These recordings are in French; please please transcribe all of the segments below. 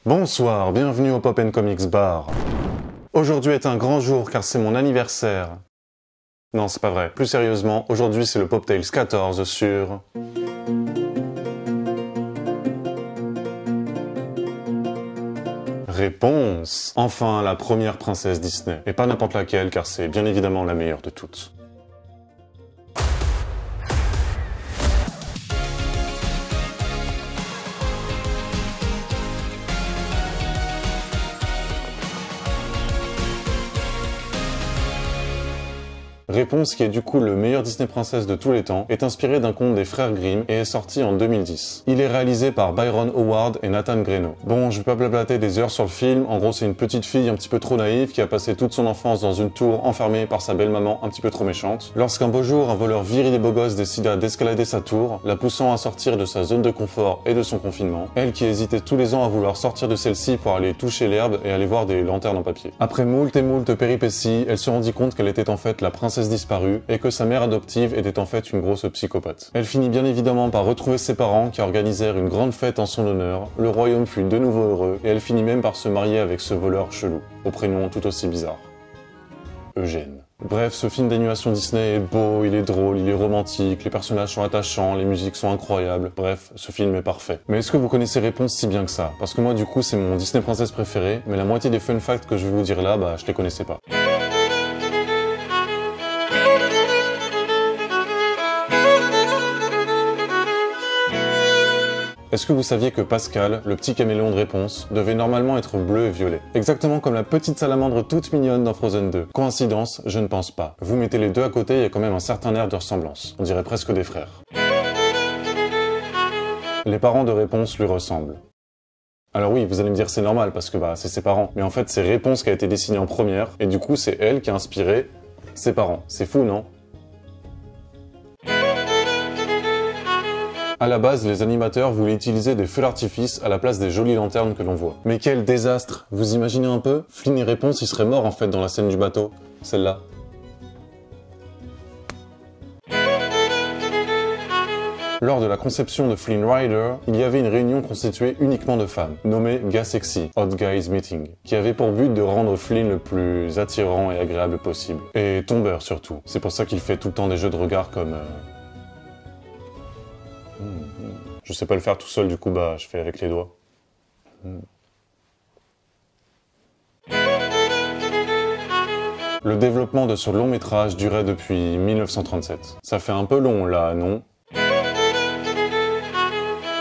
Bonsoir, bienvenue au Pop & Comics Bar. Aujourd'hui est un grand jour car c'est mon anniversaire. Non, c'est pas vrai. Plus sérieusement, aujourd'hui c'est le Pop Tales 14 sur... Réponse. Enfin, la première princesse Disney. Et pas n'importe laquelle car c'est bien évidemment la meilleure de toutes. Réponse, qui est du coup le meilleur Disney Princess de tous les temps, est inspiré d'un conte des frères Grimm et est sorti en 2010. Il est réalisé par Byron Howard et Nathan Greno. Bon, je vais pas blablater des heures sur le film, en gros c'est une petite fille un petit peu trop naïve qui a passé toute son enfance dans une tour enfermée par sa belle-maman un petit peu trop méchante. Lorsqu'un beau jour, un voleur viril et beau gosse décida d'escalader sa tour, la poussant à sortir de sa zone de confort et de son confinement, elle qui hésitait tous les ans à vouloir sortir de celle-ci pour aller toucher l'herbe et aller voir des lanternes en papier. Après moult et moult péripéties, elle se rendit compte qu'elle était en fait la princesse disparue et que sa mère adoptive était en fait une grosse psychopathe. Elle finit bien évidemment par retrouver ses parents qui organisèrent une grande fête en son honneur, le royaume fut de nouveau heureux et elle finit même par se marier avec ce voleur chelou, au prénom tout aussi bizarre. Eugène. Bref, ce film d'animation Disney est beau, il est drôle, il est romantique, les personnages sont attachants, les musiques sont incroyables, bref, ce film est parfait. Mais est-ce que vous connaissez Réponse si bien que ça? Parce que moi du coup c'est mon Disney Princess préféré, mais la moitié des fun facts que je vais vous dire là, bah je les connaissais pas. Est-ce que vous saviez que Pascal, le petit caméléon de Réponse, devait normalement être bleu et violet? Exactement comme la petite salamandre toute mignonne dans Frozen 2. Coïncidence? Je ne pense pas. Vous mettez les deux à côté, il y a quand même un certain air de ressemblance. On dirait presque des frères. Les parents de Réponse lui ressemblent. Alors oui, vous allez me dire c'est normal parce que bah c'est ses parents. Mais en fait c'est Réponse qui a été dessinée en première, et du coup c'est elle qui a inspiré ses parents. C'est fou, non? À la base, les animateurs voulaient utiliser des feux d'artifice à la place des jolies lanternes que l'on voit. Mais quel désastre! Vous imaginez un peu? Flynn et Réponse, ils seraient morts en fait dans la scène du bateau. Celle-là. Lors de la conception de Flynn Rider, il y avait une réunion constituée uniquement de femmes, nommée Ga Sexy, Hot Guys Meeting, qui avait pour but de rendre Flynn le plus attirant et agréable possible. Et tombeur surtout. C'est pour ça qu'il fait tout le temps des jeux de regard comme... Je sais pas le faire tout seul, du coup bah je fais avec les doigts. Le développement de ce long métrage durait depuis 1937. Ça fait un peu long là, non?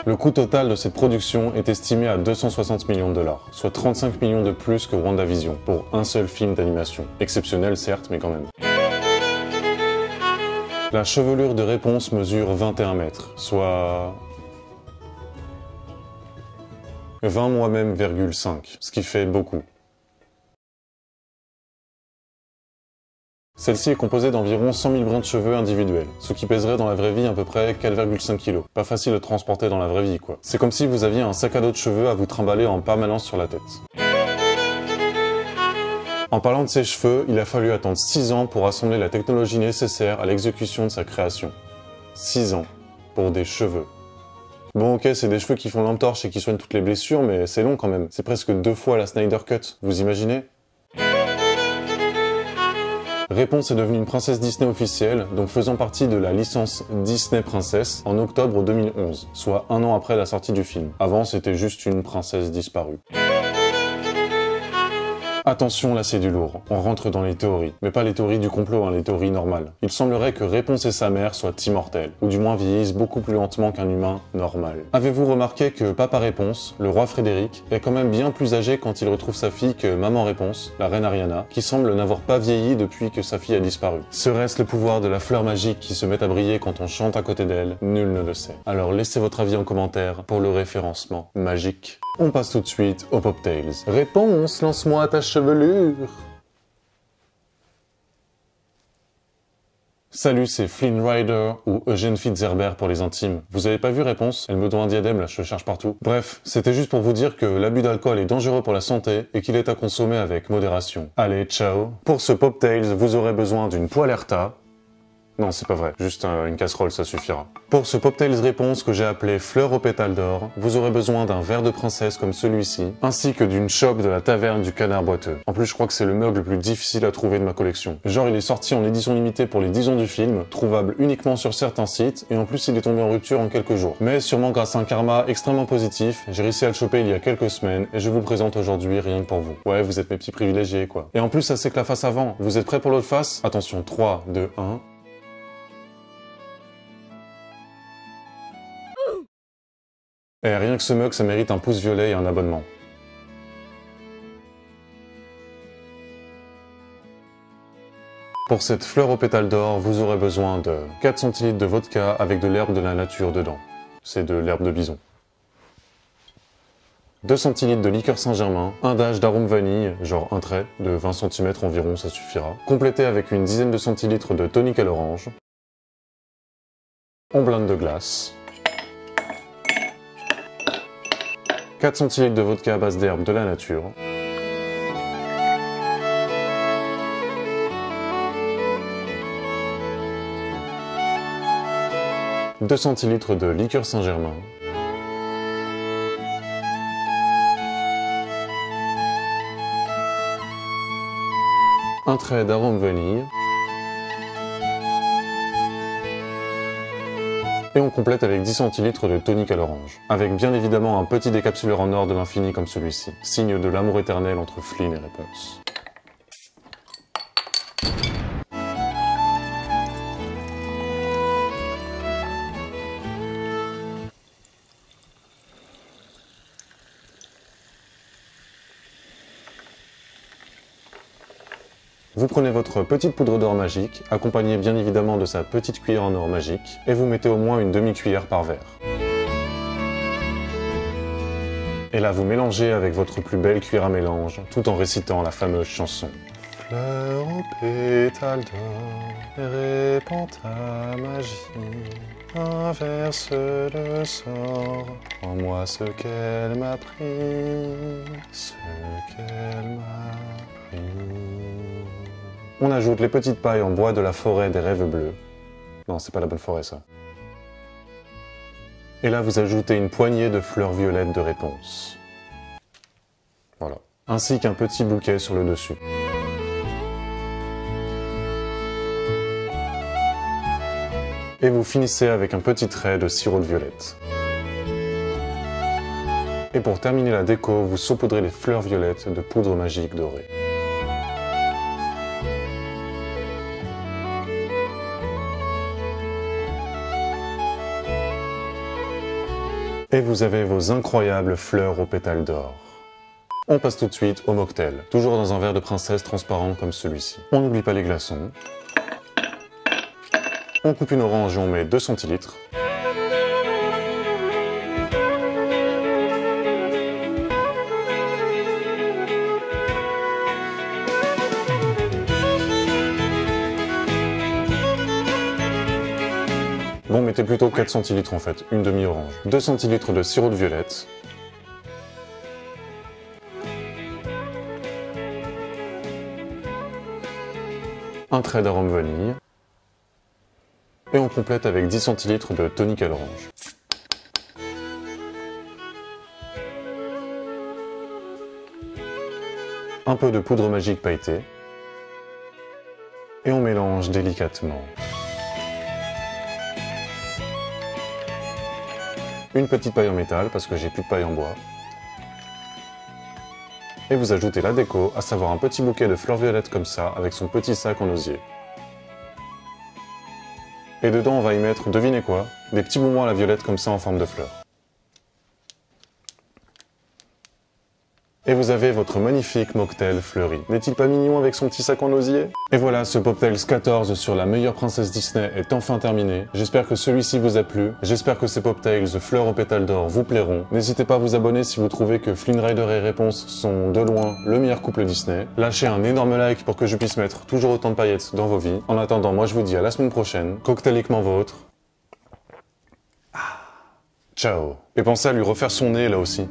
Le coût total de cette production est estimé à 260 millions de dollars, soit 35 millions de plus que WandaVision, pour un seul film d'animation. Exceptionnel certes, mais quand même. La chevelure de Réponse mesure 21 mètres, soit... 20 moi-même,5, ce qui fait beaucoup. Celle-ci est composée d'environ 100 000 brins de cheveux individuels, ce qui pèserait dans la vraie vie à peu près 4,5 kg. Pas facile de transporter dans la vraie vie, quoi. C'est comme si vous aviez un sac à dos de cheveux à vous trimballer en permanence sur la tête. En parlant de ses cheveux, il a fallu attendre 6 ans pour assembler la technologie nécessaire à l'exécution de sa création. 6 ans. Pour des cheveux. Bon ok, c'est des cheveux qui font lampe torche et qui soignent toutes les blessures, mais c'est long quand même. C'est presque 2 fois la Snyder Cut, vous imaginez? Réponse est devenue une princesse Disney officielle, donc faisant partie de la licence Disney Princess en octobre 2011, soit 1 an après la sortie du film. Avant, c'était juste une princesse disparue. Attention, là c'est du lourd. On rentre dans les théories. Mais pas les théories du complot, hein, les théories normales. Il semblerait que Réponse et sa mère soient immortelles, ou du moins vieillissent beaucoup plus lentement qu'un humain normal. Avez-vous remarqué que Papa Réponse, le roi Frédéric, est quand même bien plus âgé quand il retrouve sa fille que Maman Réponse, la reine Ariana, qui semble n'avoir pas vieilli depuis que sa fille a disparu. Serait-ce le pouvoir de la fleur magique qui se met à briller quand on chante à côté d'elle? Nul ne le sait. Alors laissez votre avis en commentaire pour le référencement magique. On passe tout de suite au Pop Tales. Réponse, lance-moi ta chevelure. Salut, c'est Flynn Rider ou Eugène Fitzherbert pour les intimes. Vous avez pas vu Réponse? Elle me doit un diadème là, je le cherche partout. Bref, c'était juste pour vous dire que l'abus d'alcool est dangereux pour la santé et qu'il est à consommer avec modération. Allez, ciao. Pour ce Pop Tales, vous aurez besoin d'une Poilerta, Non, c'est pas vrai, juste une casserole, ça suffira. Pour ce Poptails réponse que j'ai appelé fleur aux pétales d'or, vous aurez besoin d'un verre de princesse comme celui-ci, ainsi que d'une chope de la taverne du canard boiteux. En plus, je crois que c'est le mug le plus difficile à trouver de ma collection. Genre, il est sorti en édition limitée pour les 10 ans du film, trouvable uniquement sur certains sites, et en plus, il est tombé en rupture en quelques jours. Mais sûrement grâce à un karma extrêmement positif, j'ai réussi à le choper il y a quelques semaines, et je vous le présente aujourd'hui rien que pour vous. Ouais, vous êtes mes petits privilégiés, quoi. Et en plus, ça c'est que la face avant. Vous êtes prêts pour l'autre face? Attention, 3, 2, 1... Et rien que ce mug, ça mérite un pouce violet et un abonnement. Pour cette fleur aux pétales d'or, vous aurez besoin de 4 centilitres de vodka avec de l'herbe de la nature dedans. C'est de l'herbe de bison. 2 centilitres de liqueur Saint-Germain, un dash d'arôme vanille, genre un trait, de 20 cm environ, ça suffira. Complété avec une dizaine de centilitres de tonic à l'orange. On blinde de glace. 4 centilitres de vodka à base d'herbe de la nature. « 2 centilitres de liqueur Saint-Germain. Un trait d'arôme vanille. Et on complète avec 10 centilitres de tonic à l'orange. Avec bien évidemment un petit décapsuleur en or de l'infini comme celui-ci. Signe de l'amour éternel entre Flynn et Réponse. Vous prenez votre petite poudre d'or magique, accompagnée bien évidemment de sa petite cuillère en or magique, et vous mettez au moins une demi-cuillère par verre. Et là, vous mélangez avec votre plus belle cuillère à mélange, tout en récitant la fameuse chanson. Fleur aux pétales d'or, répand ta magie, inverse le sort, rends-moi ce qu'elle m'a pris, ce qu'elle m'a pris. On ajoute les petites pailles en bois de la forêt des rêves bleus. Non, c'est pas la bonne forêt, ça. Et là, vous ajoutez une poignée de fleurs violettes de Réponse. Voilà. Ainsi qu'un petit bouquet sur le dessus. Et vous finissez avec un petit trait de sirop de violette. Et pour terminer la déco, vous saupoudrez les fleurs violettes de poudre magique dorée. Et vous avez vos incroyables fleurs aux pétales d'or. On passe tout de suite au mocktail, toujours dans un verre de princesse transparent comme celui-ci. On n'oublie pas les glaçons. On coupe une orange et on met 2 centilitres. Bon, mettez plutôt 4 centilitres en fait, une demi-orange. 2 centilitres de sirop de violette. Un trait d'arôme vanille. Et on complète avec 10 centilitres de tonic à l'orange. Un peu de poudre magique pailletée. Et on mélange délicatement. Une petite paille en métal, parce que j'ai plus de paille en bois. Et vous ajoutez la déco, à savoir un petit bouquet de fleurs violettes comme ça, avec son petit sac en osier. Et dedans, on va y mettre, devinez quoi, des petits bonbons à la violette comme ça en forme de fleurs. Et vous avez votre magnifique mocktail fleuri. N'est-il pas mignon avec son petit sac en osier? Et voilà, ce Poptails 14 sur la meilleure princesse Disney est enfin terminé. J'espère que celui-ci vous a plu. J'espère que ces Poptails fleurs aux pétales d'or vous plairont. N'hésitez pas à vous abonner si vous trouvez que Flynn Rider et Réponse sont de loin le meilleur couple Disney. Lâchez un énorme like pour que je puisse mettre toujours autant de paillettes dans vos vies. En attendant, moi je vous dis à la semaine prochaine. Cocktailiquement vôtre. Ciao. Et pensez à lui refaire son nez là aussi.